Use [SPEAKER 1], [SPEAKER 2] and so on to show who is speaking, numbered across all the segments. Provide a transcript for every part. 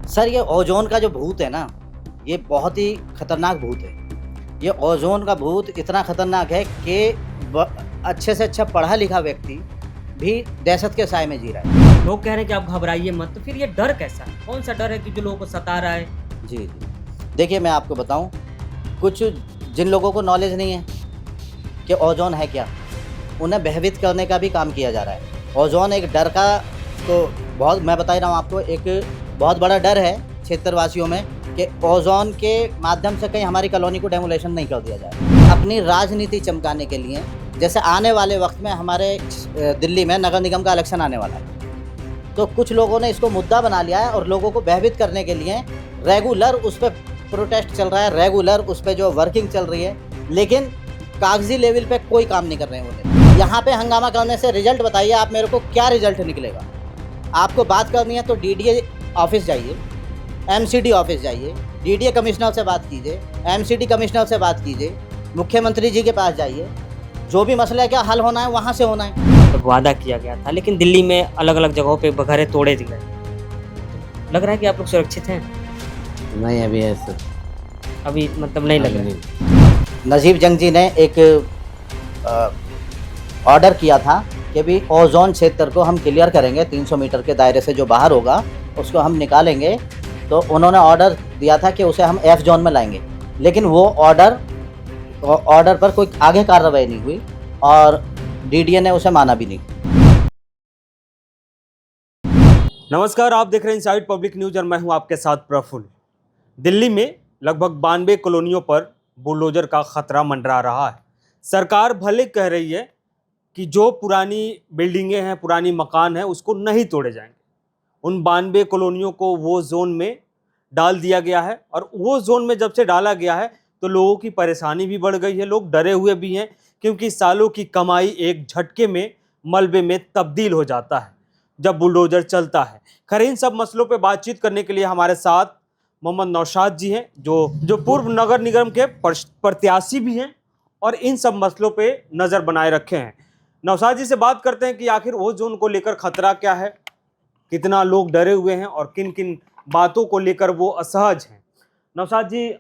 [SPEAKER 1] Sir ये ozone का जो भूत है ना, ये बहुत ही खतरनाक भूत है। ये ओज़ोन का भूत इतना खतरनाक है कि ब अच्छे से अच्छा पढ़ा-लिखा व्यक्ति भी दहशत के साए में जी रहा है।
[SPEAKER 2] लोग कह रहे हैं कि आप घबराइए मत, तो फिर ये डर कैसा है? कौन-सा डर है कि जो लोगों को सता रहा है?
[SPEAKER 1] जी, जी। देखिए मैं आपको बताऊँ, कुछ जिन लोगों को नॉलेज नहीं है कि ओज़ोन है क्या, उन्हें भयभीत करने का भी काम किया जा रहा है। ओज़ोन एक डर का तो बहुत मैं बता ही रहा हूँ आपको एक बहुत बड़ा डर है क्षेत्रवासियों में कि ओज़ोन के माध्यम से कहीं हमारी कॉलोनी को डेमोलेशन नहीं कर दिया जाए। अपनी राजनीति चमकाने के लिए जैसे आने वाले वक़्त में हमारे दिल्ली में नगर निगम का इलेक्शन आने वाला है। तो कुछ लोगों ने इसको मुद्दा बना लिया है और लोगों को भयभीत करने के लिए रेगुलर उस पे प्रोटेस्ट चल रहा है, रेगुलर उस पे जो वर्किंग चल रही है, लेकिन कागज़ी लेवल पे कोई काम नहीं कर रहे हैं वो लोग। यहाँ पे हंगामा करने से रिज़ल्ट बताइए आप मेरे को क्या रिज़ल्ट निकलेगा? आपको बात करनी है तो डीडीए ऑफ़िस जाइए, एमसीडी ऑफ़िस जाइए, डीडीए कमिश्नर से बात कीजिए, एमसीडी कमिश्नर से बात कीजिए, मुख्यमंत्री जी के पास जाइए, जो भी मसला क्या हल होना है वहाँ से होना है।
[SPEAKER 2] तो वादा किया गया था, लेकिन दिल्ली में अलग-अलग जगहों पे बघरे तोड़े गए। लग रहा है कि आप लोग सुरक्षित हैं?
[SPEAKER 3] नहीं अभी ऐसे
[SPEAKER 2] अभी मतलब नहीं लग रहा है।
[SPEAKER 3] नहीं।
[SPEAKER 1] नजीब जंग जी ने एक ऑर्डर किया था कि भी ओज़ोन क्षेत्र को हम क्लियर करेंगे, 300 मीटर के दायरे से जो बाहर होगा उसको हम निकालेंगे। तो उन्होंने ऑर्डर दिया था कि उसे हम एफ जोन में लाएंगे, लेकिन वो ऑर्डर पर कोई आगे कार्रवाई नहीं हुई और डीडीए ने उसे माना भी नहीं।
[SPEAKER 2] नमस्कार, आप देख रहे हैं इनसाइड पब्लिक न्यूज और मैं हूं आपके साथ प्रफुल्ल। दिल्ली में लगभग 92 कॉलोनियों पर बुलडोजर का खतरा मंडरा रहा है। सरकार भले कह रही है कि जो पुरानी बिल्डिंगें हैं, पुरानी मकान हैं, उसको नहीं तोड़े जाएंगे। उन 92 कॉलोनियों को वो जोन में डाल दिया गया है और वो जोन में जब से डाला गया है तो लोगों की परेशानी भी बढ़ गई है, लोग डरे हुए भी हैं, क्योंकि सालों की कमाई एक झटके में मलबे में तब्दील हो जाता है जब बुलडोजर चलता है। खैर, इन सब मसलों पे बातचीत करने के लिए हमारे साथ मोहम्मद नौशाद जी हैं, जो पूर्व नगर निगम के प्रत्याशी भी हैं और इन सब मसलों पे नज़र बनाए रखे हैं। नौशाद जी से बात करते हैं कि आखिर वो जोन को लेकर खतरा क्या है, कितना लोग डरे हुए हैं और किन किन बातों को लेकर वो असहज हैं। नौशाद जी,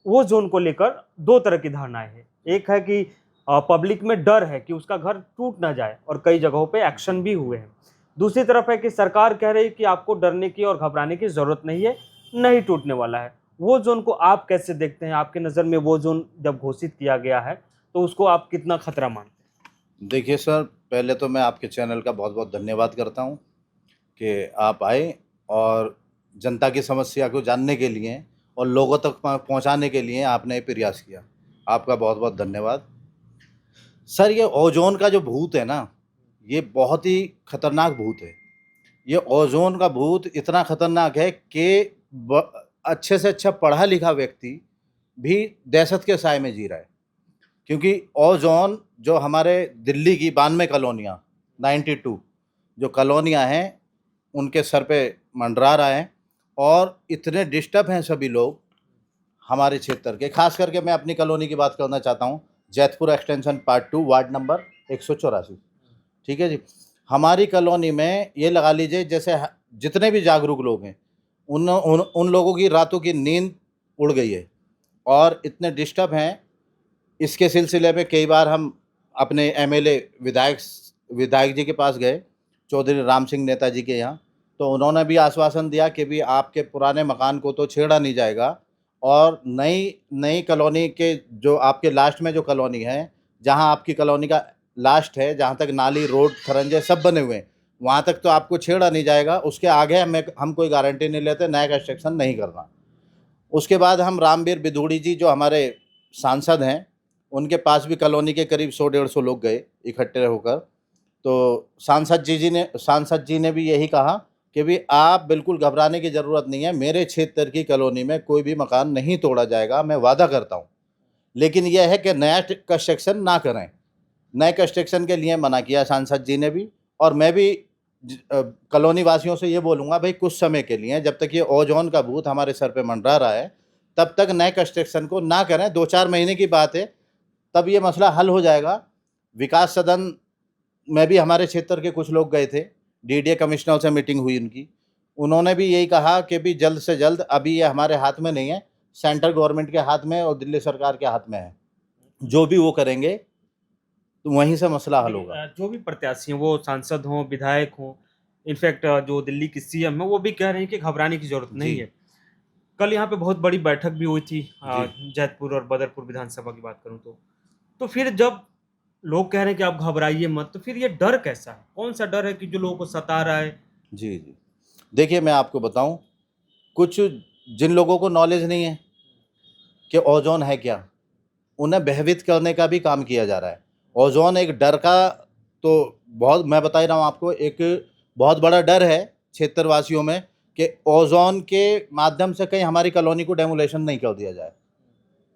[SPEAKER 2] वो जोन को लेकर दो तरह की धारणाएं हैं। एक है कि पब्लिक में डर है कि उसका घर टूट ना जाए और कई जगहों पे एक्शन भी हुए हैं। दूसरी तरफ है कि सरकार कह रही है कि आपको डरने की और घबराने की ज़रूरत नहीं है, नहीं टूटने वाला है। वो जोन को आप कैसे देखते हैं? आपके नज़र में वो जोन जब घोषित किया गया है तो उसको आप कितना खतरा मानते हैं?
[SPEAKER 3] देखिए सर, पहले तो मैं आपके चैनल का बहुत बहुत धन्यवाद करता हूँ कि आप आए और जनता की समस्या को जानने के लिए और लोगों तक पहुँचाने के लिए आपने ये प्रयास किया। आपका बहुत बहुत धन्यवाद। सर ये ओज़ोन का जो भूत है ना, ये बहुत ही खतरनाक भूत है। ये ओज़ोन का भूत इतना खतरनाक है कि अच्छे से अच्छा पढ़ा लिखा व्यक्ति भी दहशत के साए में जी रहा है, क्योंकि ओज़ोन जो हमारे दिल्ली की 92 कॉलोनियाँ 92 जो कॉलोनियाँ हैं उनके सर पे मंडरा रहा है और इतने डिस्टर्ब हैं सभी लोग हमारे क्षेत्र के। खास करके मैं अपनी कॉलोनी की बात करना चाहता हूँ, Jaitpur extension part 2 ward number 184। ठीक है जी। हमारी कॉलोनी में ये लगा लीजिए जैसे जितने भी जागरूक लोग हैं उन लोगों की रातों की नींद उड़ गई है और इतने डिस्टर्ब हैं। इसके सिलसिले में कई बार हम अपने एमएलए विधायक जी के पास गए, चौधरी राम सिंह नेताजी के यहाँ, तो उन्होंने भी आश्वासन दिया कि भी आपके पुराने मकान को तो छेड़ा नहीं जाएगा और नई नई कॉलोनी के जो आपके लास्ट में जो कॉलोनी है, जहाँ आपकी कॉलोनी का लास्ट है, जहाँ तक नाली रोड खरंजे सब बने हुए हैं, वहाँ तक तो आपको छेड़ा नहीं जाएगा। उसके आगे हम कोई गारंटी नहीं लेते, नया कंस्ट्रक्शन नहीं करना। उसके बाद हम रामवीर बिधूड़ी जी जो हमारे सांसद हैं, उनके पास भी कॉलोनी के करीब 100-150 लोग गए इकट्ठे होकर। तो सांसद जी ने भी यही कहा कि भी आप बिल्कुल घबराने की ज़रूरत नहीं है, मेरे क्षेत्र की कॉलोनी में कोई भी मकान नहीं तोड़ा जाएगा, मैं वादा करता हूँ। लेकिन यह है कि नया कंस्ट्रक्शन ना करें। नए कंस्ट्रक्शन के लिए मना किया सांसद जी ने भी, और मैं भी कॉलोनी वासियों से ये बोलूँगा भाई कुछ समय के लिए जब तक ये ओज़ोन का भूत हमारे सर पे मंडरा रहा है तब तक नए कंस्ट्रक्शन को ना करें। 2-4 महीने की बात है, तब ये मसला हल हो जाएगा। विकास सदन में भी हमारे क्षेत्र के कुछ लोग गए थे, डीडीए कमिश्नर से मीटिंग हुई उनकी, उन्होंने भी यही कहा कि भी जल्द से जल्द, अभी ये हमारे हाथ में नहीं है, सेंट्रल गवर्नमेंट के हाथ में और दिल्ली सरकार के हाथ में है। जो भी वो करेंगे तो वहीं से मसला हल होगा।
[SPEAKER 2] जो भी प्रत्याशी हैं वो सांसद हों, विधायक हों, इनफैक्ट जो दिल्ली की सीएम है वो भी कह रहे हैं कि घबराने की जरूरत नहीं
[SPEAKER 3] जी।
[SPEAKER 2] है। कल यहाँ पे बहुत बड़ी बैठक भी हुई थी
[SPEAKER 3] जी।
[SPEAKER 2] जैतपुर और बदरपुर विधानसभा की बात करूँ तो फिर जब लोग कह रहे हैं कि आप घबराइए मत, तो फिर ये डर कैसा है? कौन सा डर है कि जो लोगों को सता रहा है?
[SPEAKER 3] जी, जी। देखिए, मैं आपको बताऊँ, कुछ जिन लोगों को नॉलेज नहीं है कि ओज़ोन है क्या, उन्हें भयभीत करने का भी काम किया जा रहा है। ओज़ोन एक डर का, तो बहुत मैं बता ही रहा हूँ आपको, एक बहुत बड़ा डर है क्षेत्रवासियों में कि ओज़ोन के माध्यम से कहीं हमारी कॉलोनी को डेमोलेशन नहीं कर दिया जाए।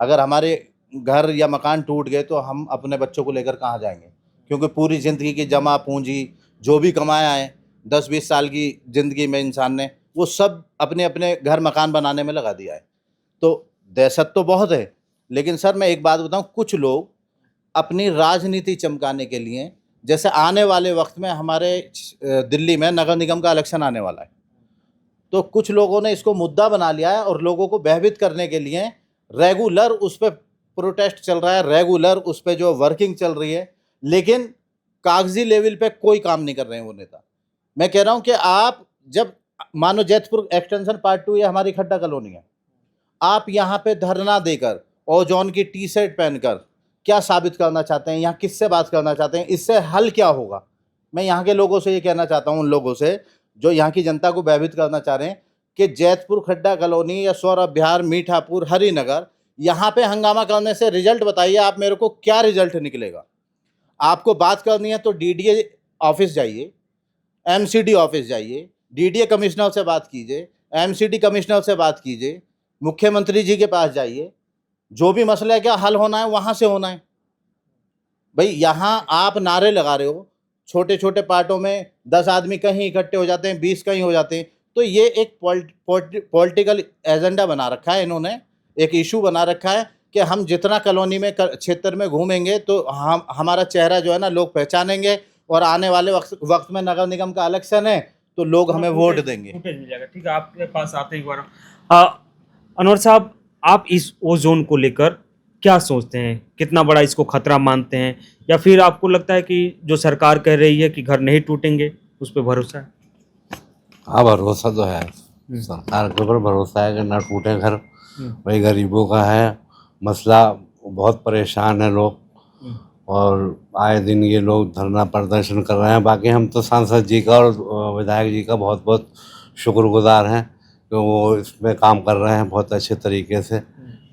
[SPEAKER 3] अगर हमारे घर या मकान टूट गए तो हम अपने बच्चों को लेकर कहाँ जाएँगे? क्योंकि पूरी ज़िंदगी की जमा पूँजी जो भी कमाया है 10-20 साल की ज़िंदगी में इंसान ने, वो सब अपने-अपने घर मकान बनाने में लगा दिया है। तो दहशत तो बहुत है, लेकिन सर मैं एक बात बताऊँ, कुछ लोग अपनी राजनीति चमकाने के लिए, जैसे आने वाले वक्त में हमारे दिल्ली में नगर निगम का इलेक्शन आने वाला है, तो कुछ लोगों ने इसको मुद्दा बना लिया है और लोगों को भयभीत करने के लिए रेगुलर उस पे प्रोटेस्ट चल रहा है, रेगुलर उस पे जो वर्किंग चल रही है, लेकिन कागजी लेवल पे कोई काम नहीं कर रहे हैं वो नेता। मैं कह रहा हूँ कि आप जब मानो जैतपुर एक्सटेंशन पार्ट 2 ये हमारी खड्डा कॉलोनी है, आप यहाँ पे धरना देकर ओज़ोन की टी शर्ट पहनकर क्या साबित करना चाहते हैं? यहाँ किससे बात करना चाहते हैं? इससे हल क्या होगा? मैं यहाँ के लोगों से ये कहना चाहता हूँ, उन लोगों से जो यहाँ की जनता को भयभीत करना चाह रहे हैं, कि जैतपुर खड्डा कॉलोनी या सौरभ विहार, मीठापुर, हरिनगर, यहाँ पे हंगामा करने से रिजल्ट बताइए आप मेरे को, क्या रिजल्ट निकलेगा? आपको बात करनी है तो डीडीए ऑफिस जाइए, एमसीडी ऑफिस जाइए, डीडीए कमिश्नर से बात कीजिए, एमसीडी कमिश्नर से बात कीजिए, मुख्यमंत्री जी के पास जाइए, जो भी मसला है क्या हल होना है वहाँ से होना है। भाई यहाँ आप नारे लगा रहे हो, छोटे छोटे पार्टों में 10 आदमी कहीं इकट्ठे हो जाते हैं, 20 कहीं हो जाते हैं, तो ये एक पॉलिटिकल एजेंडा बना रखा है इन्होंने, एक इशू बना रखा है कि हम जितना कॉलोनी में क्षेत्र में घूमेंगे तो हमारा चेहरा जो है ना लोग पहचानेंगे, और आने वाले वक्त में नगर निगम का इलेक्शन है तो लोग हमें वोट देंगे।
[SPEAKER 2] फुटेज मिल जाएगा। ठीक है, आपके पास आते हैं एक बार। अनवर साहब, आप इस ओजोन को लेकर क्या सोचते हैं? कितना बड़ा इसको खतरा मानते हैं, या फिर आपको लगता है कि जो सरकार कह रही है कि घर नहीं टूटेंगे उस पर भरोसा है?
[SPEAKER 4] हाँ, भरोसा तो है, सरकार के ऊपर भरोसा है कि ना टूटे घर। भाई गरीबों का है मसला, बहुत परेशान है लोग, और आए दिन ये लोग धरना प्रदर्शन कर रहे हैं। बाकी हम तो सांसद जी का और विधायक जी का बहुत बहुत शुक्रगुजार हैं कि वो इसमें काम कर रहे हैं बहुत अच्छे तरीके से,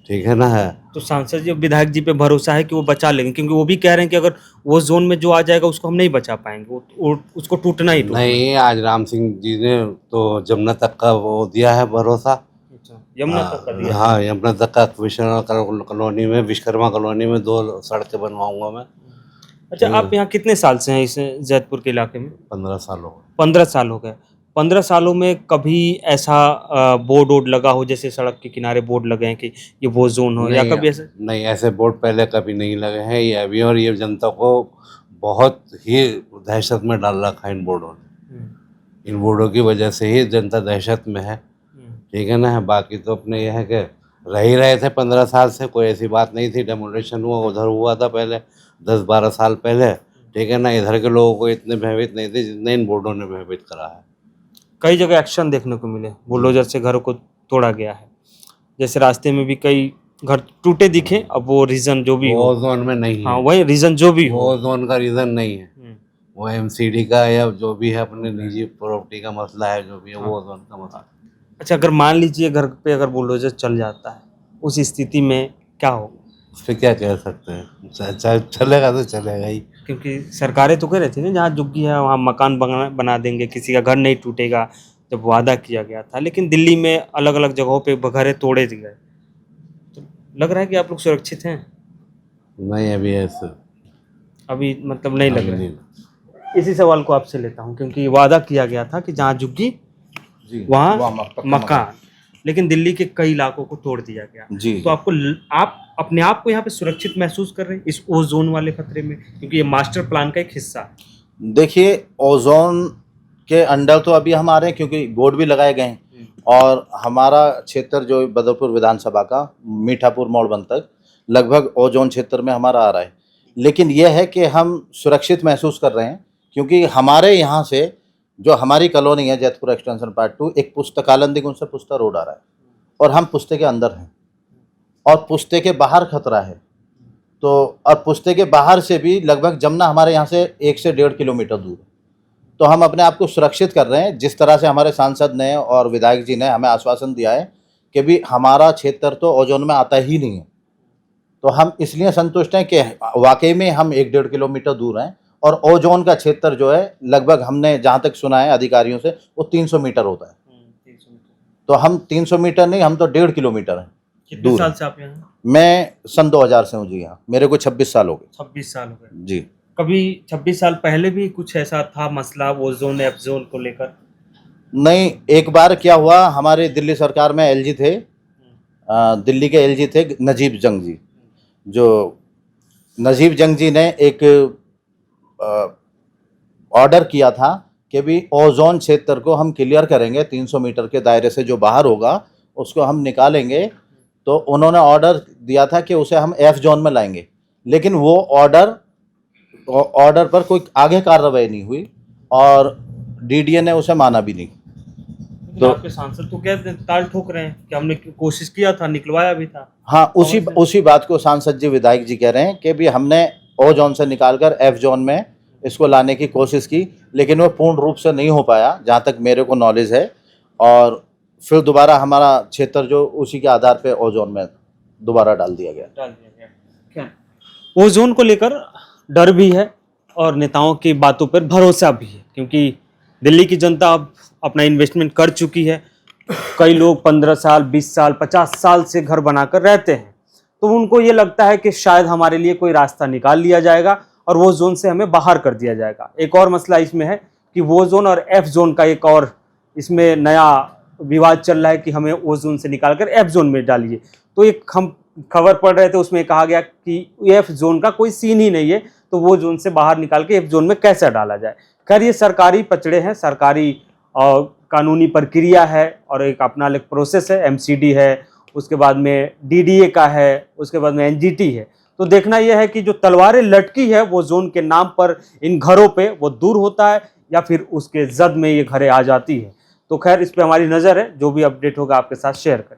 [SPEAKER 4] ठीक है ना। है
[SPEAKER 2] तो सांसद जी, विधायक जी पे भरोसा है कि वो बचा लेंगे? क्योंकि वो भी कह रहे हैं कि अगर वो जोन में जो आ जाएगा उसको हम नहीं बचा पाएंगे, वो उसको टूटना ही टूटना।
[SPEAKER 4] नहीं, आज राम सिंह जी ने तो जमुना तक का वो दिया है भरोसा।
[SPEAKER 2] अच्छा, यमुना तक का दिया?
[SPEAKER 4] हाँ, यमुना तक का विश्वकर्मा कॉलोनी में, विश्वकर्मा कॉलोनी में 2 सड़कें बनवाऊंगा मैं।
[SPEAKER 2] अच्छा, आप यहाँ कितने साल से हैं इस जैतपुर के इलाके में?
[SPEAKER 4] 15 साल हो गए।
[SPEAKER 2] 15 साल हो गए। 15 सालों में कभी ऐसा बोर्ड वोर्ड लगा हो, जैसे सड़क के किनारे बोर्ड लगे हैं कि ये वो जोन हो, या कभी ऐसे?
[SPEAKER 4] नहीं, ऐसे बोर्ड पहले कभी नहीं लगे हैं ये अभी, और ये जनता को बहुत ही दहशत में डाल रखा है इन बोर्डों ने। इन बोर्डों की वजह से ही जनता दहशत में है, ठीक है ना। बाकी तो अपने ये है कि रह ही रहे थे 15 साल से, कोई ऐसी बात नहीं थी। डेमोलेशन हुआ उधर हुआ था पहले 10-12 साल पहले, ठीक है ना। इधर के लोगों को इतने भयभीत नहीं थे जितने इन बोर्डों ने भयभीत करा है।
[SPEAKER 2] कई जगह एक्शन देखने को मिले, बुलडोजर से घरों को तोड़ा गया है, जैसे रास्ते में भी कई घर टूटे दिखे। अब वो रीजन जो भी हो,
[SPEAKER 4] वो जोन में नहीं है।
[SPEAKER 2] हाँ, वही रीजन जो भी हो,
[SPEAKER 4] वो जोन का रीजन नहीं है, वो एमसीडी का या जो भी है अपने निजी प्रॉपर्टी का मसला है, जो भी है वो जोन का मसला।
[SPEAKER 2] अच्छा, अगर मान लीजिए घर पे अगर बुलडोजर चल जाता है, उस स्थिति में क्या होगा?
[SPEAKER 4] उस पर क्या कह सकते हैं, चलेगा तो चलेगा ही।
[SPEAKER 2] क्योंकि सरकारें तो कह रही थी ना, जहाँ झुग्गी है वहाँ मकान बना देंगे, किसी का घर नहीं टूटेगा, जब वादा किया गया था। लेकिन दिल्ली में अलग अलग जगहों पे घरें तोड़े गए, तो लग रहा है कि आप लोग सुरक्षित हैं?
[SPEAKER 4] नहीं, अभी ऐसे
[SPEAKER 2] अभी मतलब नहीं लग रहा है। इसी सवाल को आपसे लेता हूँ, क्योंकि वादा किया गया था कि जहाँ झुग्गी वहाँ मकान, लेकिन दिल्ली के कई इलाकों को तोड़ दिया गया
[SPEAKER 3] जी।
[SPEAKER 2] तो आप अपने आप को यहाँ पे सुरक्षित महसूस कर रहे हैं इस ओजोन वाले खतरे में, क्योंकि ये मास्टर प्लान का एक हिस्सा है?
[SPEAKER 3] देखिए, ओज़ोन के अंडर तो अभी हम आ रहे हैं, क्योंकि बोर्ड भी लगाए गए हैं और हमारा क्षेत्र जो बदरपुर विधानसभा का मीठापुर मोड़बंद तक लगभग ओजोन क्षेत्र में हमारा आ रहा है। लेकिन यह है कि हम सुरक्षित महसूस कर रहे हैं, क्योंकि हमारे यहाँ से जो हमारी कॉलोनी है जैतपुर एक्सटेंशन पार्ट 2, एक पुस्तकालंदी से पुस्ता रोड आ रहा है और हम पुस्ते के अंदर हैं और पुस्ते के बाहर खतरा है। तो और पुस्ते के बाहर से भी लगभग जमुना हमारे यहाँ से 1 से 1.5 किलोमीटर दूर है। तो हम अपने आप को सुरक्षित कर रहे हैं। जिस तरह से हमारे सांसद ने और विधायक जी ने हमें आश्वासन दिया है कि भी हमारा क्षेत्र तो ओजोन में आता ही नहीं है, तो हम इसलिए संतुष्ट हैं कि वाकई में हम 1-1.5 किलोमीटर दूर हैं और ओजोन का क्षेत्र जो है लगभग हमने जहाँ तक सुना है अधिकारियों से वो 300 मीटर होता है।
[SPEAKER 2] 300 मीटर।
[SPEAKER 3] तो हम 300 मीटर नहीं, हम तो 1.5 किलोमीटर हैं।
[SPEAKER 2] कितने
[SPEAKER 3] दूर
[SPEAKER 2] साल
[SPEAKER 3] है।
[SPEAKER 2] से आप यहाँ हैं?
[SPEAKER 3] मैं सन 2000 से हूँ जी यहाँ, मेरे को 26 साल हो गए
[SPEAKER 2] 26 साल हो गए।
[SPEAKER 3] जी।
[SPEAKER 2] कभी 26 साल पहले भी कुछ ऐसा था मसला ओजोन एफ जोन को लेकर?
[SPEAKER 3] नहीं, एक बार क्या हुआ, हमारे दिल्ली सरकार में एलजी थे, दिल्ली के एलजी थे नजीब जंग जी। जो नजीब जंग जी ने एक ऑर्डर किया था कि भी ओजोन क्षेत्र को हम क्लियर करेंगे, 300 मीटर के दायरे से जो बाहर होगा उसको हम निकालेंगे। तो उन्होंने ऑर्डर दिया था कि उसे हम एफ जोन में लाएंगे, लेकिन वो ऑर्डर पर कोई आगे कार्रवाई नहीं हुई और डीडीए ने उसे माना भी नहीं।
[SPEAKER 2] तो आपके सांसद तो क्या ताल ठोक रहे हैं कि हमने कोशिश किया था, निकलवाया भी था।
[SPEAKER 3] हाँ, उसी बात को सांसद जी विधायक जी कह रहे हैं कि भी हमने ओ जोन से निकालकर एफ जोन में इसको लाने की कोशिश की, लेकिन वो पूर्ण रूप से नहीं हो पाया जहाँ तक मेरे को नॉलेज है। और फिर दोबारा हमारा क्षेत्र जो उसी के आधार पे ओ जोन में दोबारा डाल दिया गया।
[SPEAKER 2] क्या ओजोन को लेकर डर भी है और नेताओं की बातों पर भरोसा भी है, क्योंकि दिल्ली की जनता अब अपना इन्वेस्टमेंट कर चुकी है। कई लोग 15 साल 20 साल 50 साल से घर बनाकर रहते हैं, तो उनको ये लगता है कि शायद हमारे लिए कोई रास्ता निकाल लिया जाएगा और वो जोन से हमें बाहर कर दिया जाएगा। एक और मसला इसमें है कि वो जोन और एफ जोन का एक और इसमें नया विवाद चल रहा है कि हमें वो जोन से निकालकर एफ जोन में डालिए। तो एक हम खबर पढ़ रहे थे, उसमें कहा गया कि एफ जोन का कोई सीन ही नहीं है, तो वो जोन से बाहर निकाल के एफ जोन में कैसे डाला जाए। खैर, ये सरकारी पचड़े हैं, सरकारी कानूनी प्रक्रिया है और एक अपना अलग प्रोसेस है। एमसीडी है, उसके बाद में डीडीए का है, उसके बाद में एनजीटी है। तो देखना यह है कि जो तलवारें लटकी है वो जोन के नाम पर इन घरों पे वो दूर होता है या फिर उसके जद में ये घरें आ जाती है। तो खैर, इस पे हमारी नज़र है, जो भी अपडेट होगा आपके साथ शेयर करें।